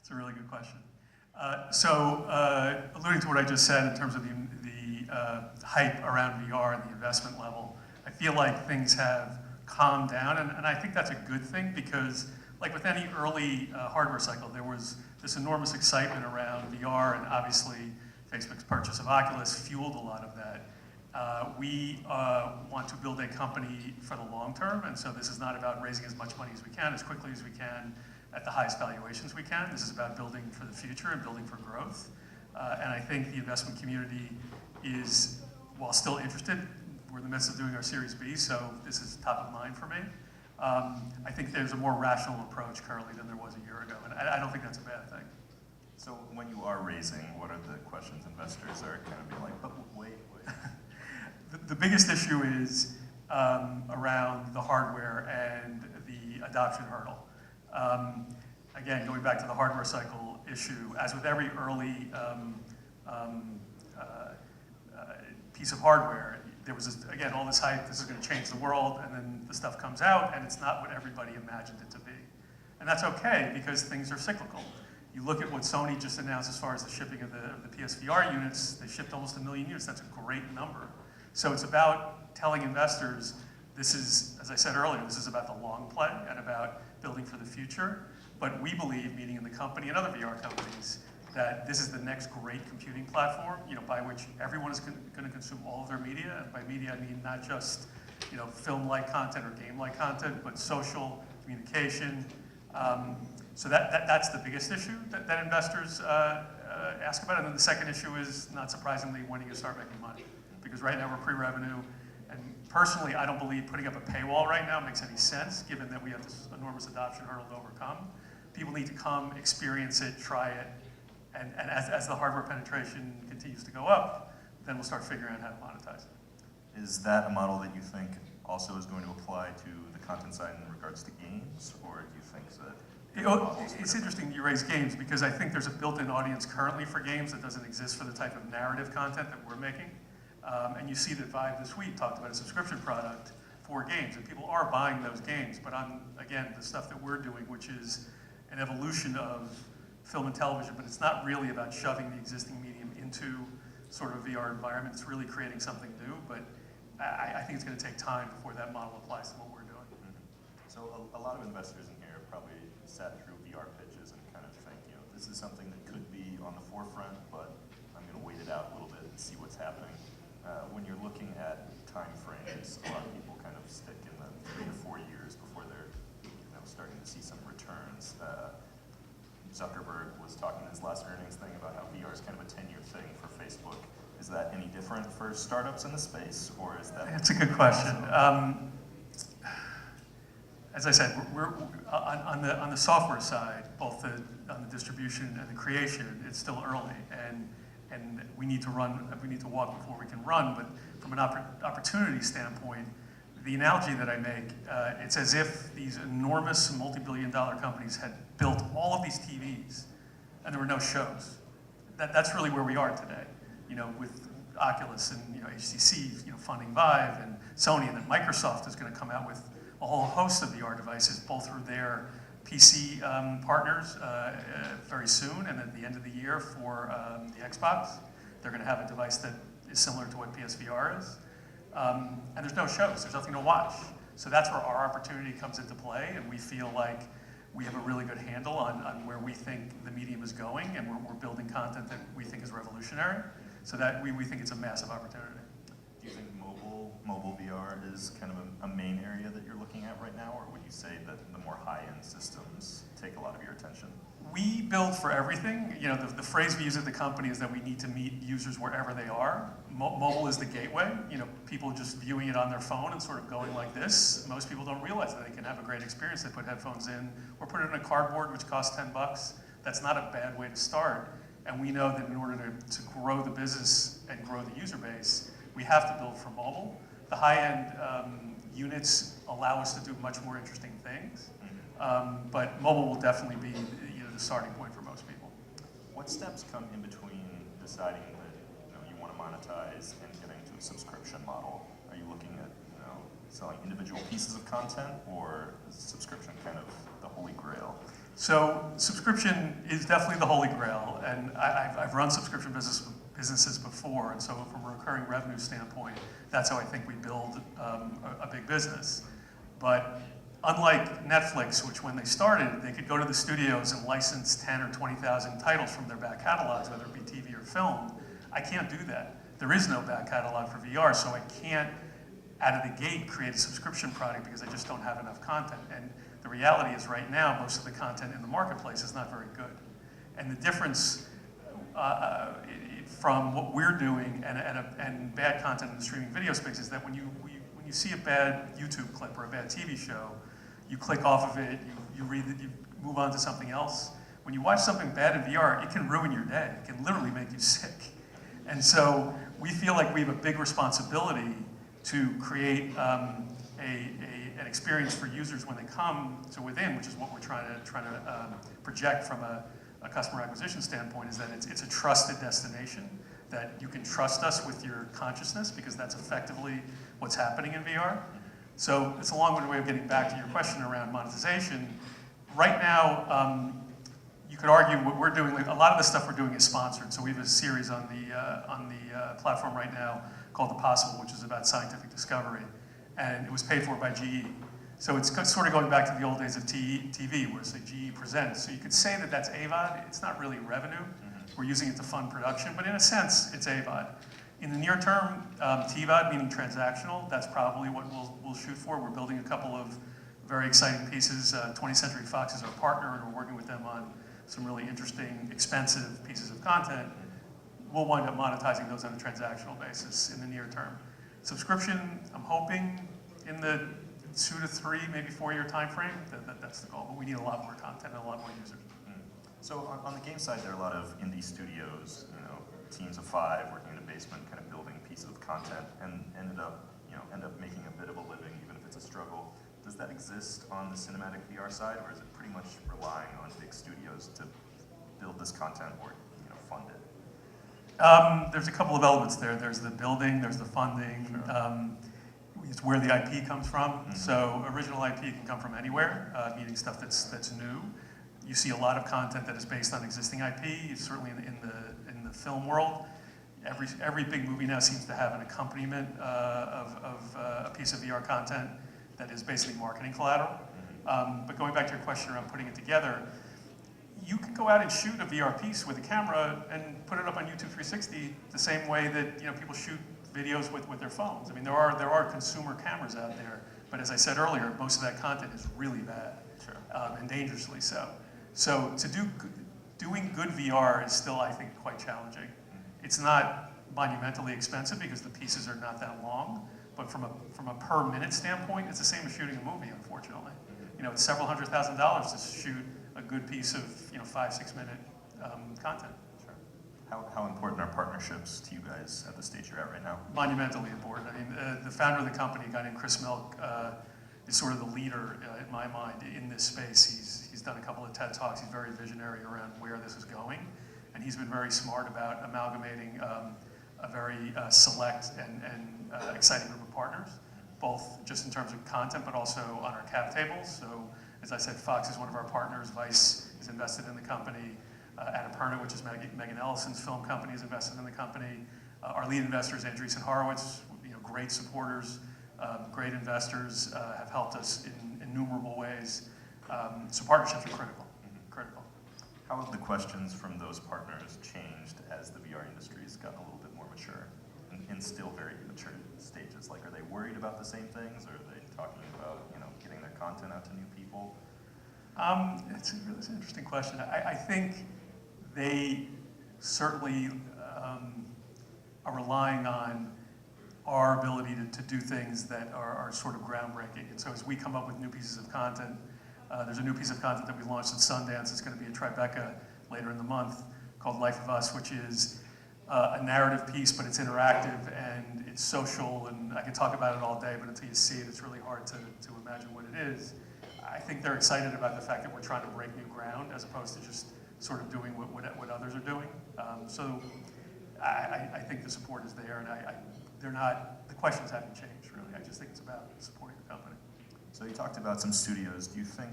It's a really good question. Alluding to what I just said in terms of the hype around VR and the investment level, I feel like things have calmed down, and I think that's a good thing because, like with any early hardware cycle, there was this enormous excitement around VR, and obviously Facebook's purchase of Oculus fueled a lot of that. We want to build a company for the long term, and so this is not about raising as much money as we can, as quickly as we can, at the highest valuations we can. This is about building for the future and building for growth. And I think the investment community is, while still interested, we're in the midst of doing our Series B, so this is top of mind for me. I think there's a more rational approach currently than there was a year ago, and I don't think that's a bad thing. So when you are raising, what are the questions investors are kind of being like, but wait. The biggest issue is around the hardware and the adoption hurdle. Again, going back to the hardware cycle issue, as with every early piece of hardware, there was, again, all this hype, this is going to change the world, and then the stuff comes out, and it's not what everybody imagined it to be. And that's okay, because things are cyclical. You look at what Sony just announced as far as the shipping of the PSVR units, they shipped almost 1 million units. That's a great number. So it's about telling investors, this is, as I said earlier, this is about the long play and about building for the future. But we believe, meaning in the company and other VR companies, that this is the next great computing platform, by which everyone is going to consume all of their media. And by media, I mean not just, film-like content or game-like content, but social, communication. So that's the biggest issue that investors ask about. And then the second issue is, not surprisingly, when are you going to start making money? Because right now we're pre-revenue. And personally, I don't believe putting up a paywall right now makes any sense, given that we have this enormous adoption hurdle to overcome. People need to come, experience it, try it. And as the hardware penetration continues to go up, then we'll start figuring out how to monetize it. Is that a model that you think also is going to apply to the content side in regards to games, or do you think that? It's interesting you raise games, because I think there's a built-in audience currently for games that doesn't exist for the type of narrative content that we're making. And you see that Vive this week talked about a subscription product for games, and people are buying those games. But on, again, the stuff that we're doing, which is an evolution of film and television, but it's not really about shoving the existing medium into sort of a VR environment. It's really creating something new, but I think it's going to take time before that model applies to what we're doing. Mm-hmm. So a lot of investors in here probably sat through VR pitches and kind of think, this is something that could be on the forefront, but I'm going to wait it out a little bit and see what's happening. When you're looking at time frames, a lot of people kind of stick in the 3 to 4 years before they're starting to see some returns. Zuckerberg was talking in his last earnings thing about how VR is kind of a 10-year thing for Facebook. Is that any different for startups in the space, or is that? It's a good question. As I said, we're on the software side, both on the distribution and the creation, it's still early, and we need to walk before we can run. But from an opportunity standpoint, the analogy that I make, it's as if these enormous multi-billion-dollar companies had built all of these TVs, and there were no shows. That's really where we are today, with Oculus and HTC, funding Vive, and Sony, and then Microsoft is going to come out with a whole host of VR devices, both through their PC partners very soon, and at the end of the year for the Xbox, they're going to have a device that is similar to what PSVR is. And there's no shows, there's nothing to watch. So that's where our opportunity comes into play, and we feel like we have a really good handle on where we think the medium is going, and we're building content that we think is revolutionary. So that we think it's a massive opportunity. Do you think mobile VR is kind of a main area that you're looking at right now, or would you say that the more high-end systems take a lot of your attention? We build for everything. The phrase we use at the company is that we need to meet users wherever they are. Mobile is the gateway. People just viewing it on their phone and sort of going like this. Most people don't realize that they can have a great experience. They put headphones in or put it in a cardboard, which costs $10. That's not a bad way to start. And we know that in order to grow the business and grow the user base, we have to build for mobile. The high-end units allow us to do much more interesting things. But mobile will definitely be the starting point for most people. What steps come in between deciding that you want to monetize and getting to a subscription model? Are you looking at selling individual pieces of content, or is subscription kind of the holy grail? So subscription is definitely the holy grail, and I've run subscription businesses before, and so from a recurring revenue standpoint, that's how I think we build a big business. But unlike Netflix, which when they started, they could go to the studios and license 10 or 20,000 titles from their back catalogs, whether it be TV or film, I can't do that. There is no back catalog for VR, so I can't, out of the gate, create a subscription product because I just don't have enough content. And the reality is right now, most of the content in the marketplace is not very good. And the difference from what we're doing and bad content in the streaming video space is that when you see a bad YouTube clip or a bad TV show, you click off of it, you read it, you move on to something else. When you watch something bad in VR, it can ruin your day. It can literally make you sick. And so we feel like we have a big responsibility to create an experience for users when they come to Within, which is what we're trying to project from a customer acquisition standpoint, is that it's a trusted destination, that you can trust us with your consciousness because that's effectively what's happening in VR. So it's a long-winded way of getting back to your question around monetization. Right now, you could argue what we're doing, like a lot of the stuff we're doing is sponsored. So we have a series on the platform right now called The Possible, which is about scientific discovery. And it was paid for by GE. So it's sort of going back to the old days of TV, where it's like GE presents. So you could say that that's AVOD. It's not really revenue. We're using it to fund production, but in a sense, it's AVOD. In the near term, TVOD, meaning transactional, that's probably what we'll shoot for. We're building a couple of very exciting pieces. 20th Century Fox is our partner, and we're working with them on some really interesting, expensive pieces of content. We'll wind up monetizing those on a transactional basis in the near term. Subscription, I'm hoping in the 2 to 3, maybe 4-year time frame. That's the goal, but we need a lot more content and a lot more users. So on the game side, there are a lot of indie studios, teams of 5 working in a basement, kind of building pieces of content, and end up making a bit of a living, even if it's a struggle. Does that exist on the cinematic VR side, or is it pretty much relying on big studios to build this content or fund it? There's a couple of elements there. There's the building, there's the funding. Sure. It's where the IP comes from. Mm-hmm. So original IP can come from anywhere, meaning stuff that's new. You see a lot of content that is based on existing IP. Certainly in the film world, every big movie now seems to have an accompaniment of a piece of VR content that is basically marketing collateral. But going back to your question around putting it together, you can go out and shoot a VR piece with a camera and put it up on YouTube 360 the same way that people shoot videos with their phones. I mean, there are consumer cameras out there, but as I said earlier, most of that content is really bad. Sure. And dangerously so. So doing good VR is still, I think, quite challenging. It's not monumentally expensive because the pieces are not that long, but from a per minute standpoint, it's the same as shooting a movie, unfortunately. It's several $100,000 to shoot a good piece of 5-6 minute content. Sure. How important are partnerships to you guys at the stage you're at right now? Monumentally important. I mean, the founder of the company, a guy named Chris Milk, is sort of the leader in my mind in this space. He's done a couple of TED Talks. He's very visionary around where this is going, and he's been very smart about amalgamating a very select and exciting group of partners, both just in terms of content, but also on our cap tables. So, as I said, Fox is one of our partners. Vice is invested in the company. Annapurna, which is Megan Ellison's film company, is invested in the company. Our lead investors, Andreessen Horowitz, great supporters, great investors, have helped us in innumerable ways. So partnerships are critical. Critical. How have the questions from those partners changed as the VR industry has gotten a little bit more mature and still very mature stages? Like, are they worried about the same things, or are they talking about getting their content out to new people? It's an interesting question. I think they certainly are relying on our ability to do things that are sort of groundbreaking. And so as we come up with new pieces of content, there's a new piece of content that we launched at Sundance. It's going to be a Tribeca later in the month called Life of Us, which is a narrative piece, but it's interactive and it's social, and I can talk about it all day, but until you see it, it's really hard to imagine what it is. I think they're excited about the fact that we're trying to break new ground as opposed to just sort of doing what others are doing. So I think the support is there, and the questions haven't changed really. I just think it's about supporting the company. So you talked about some studios. Do you think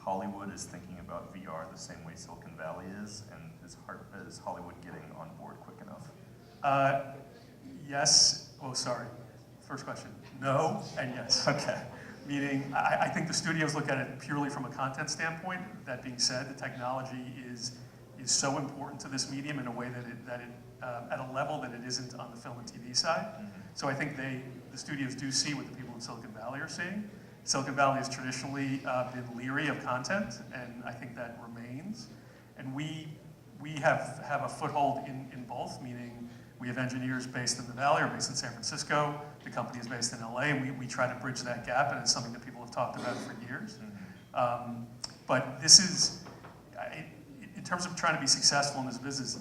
Hollywood is thinking about VR the same way Silicon Valley is, and is Hollywood getting on board quick enough? Yes, oh, sorry. First question, no and yes. Okay. Meaning, I think the studios look at it purely from a content standpoint. That being said, the technology is so important to this medium in a way that it at a level that it isn't on the film and TV side. Mm-hmm. So I think the studios do see what the people in Silicon Valley are seeing. Silicon Valley has traditionally been leery of content, and I think that remains. And we have a foothold in both, meaning we have engineers based in the Valley or based in San Francisco. The company is based in LA, and we try to bridge that gap, and it's something that people have talked about for years. Mm-hmm. But this is, in terms of trying to be successful in this business,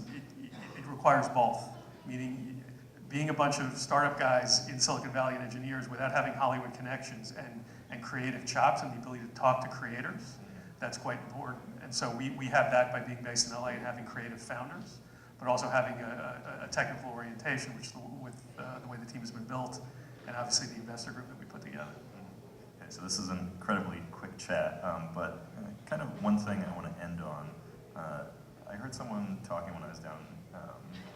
it requires both, meaning being a bunch of startup guys in Silicon Valley and engineers without having Hollywood connections and creative chops and the ability to talk to creators, that's quite important. And so we have that by being based in LA and having creative founders, but also having a technical orientation, which with the way the team has been built, and obviously the investor group that we put together. Okay, so this is an incredibly quick chat, but kind of one thing I want to end on. I heard someone talking when I was down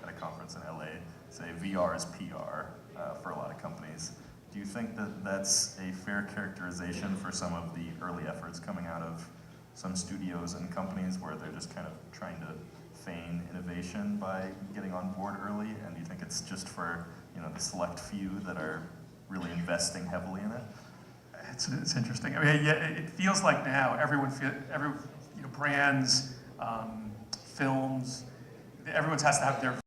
at a conference in LA say VR is PR for a lot of companies. Do you think that that's a fair characterization for some of the early efforts coming out of some studios and companies where they're just kind of trying to feign innovation by getting on board early? And do you think it's just for the select few that are really investing heavily in it? It's interesting. I mean, yeah, it feels like now brands, films, everyone has to have their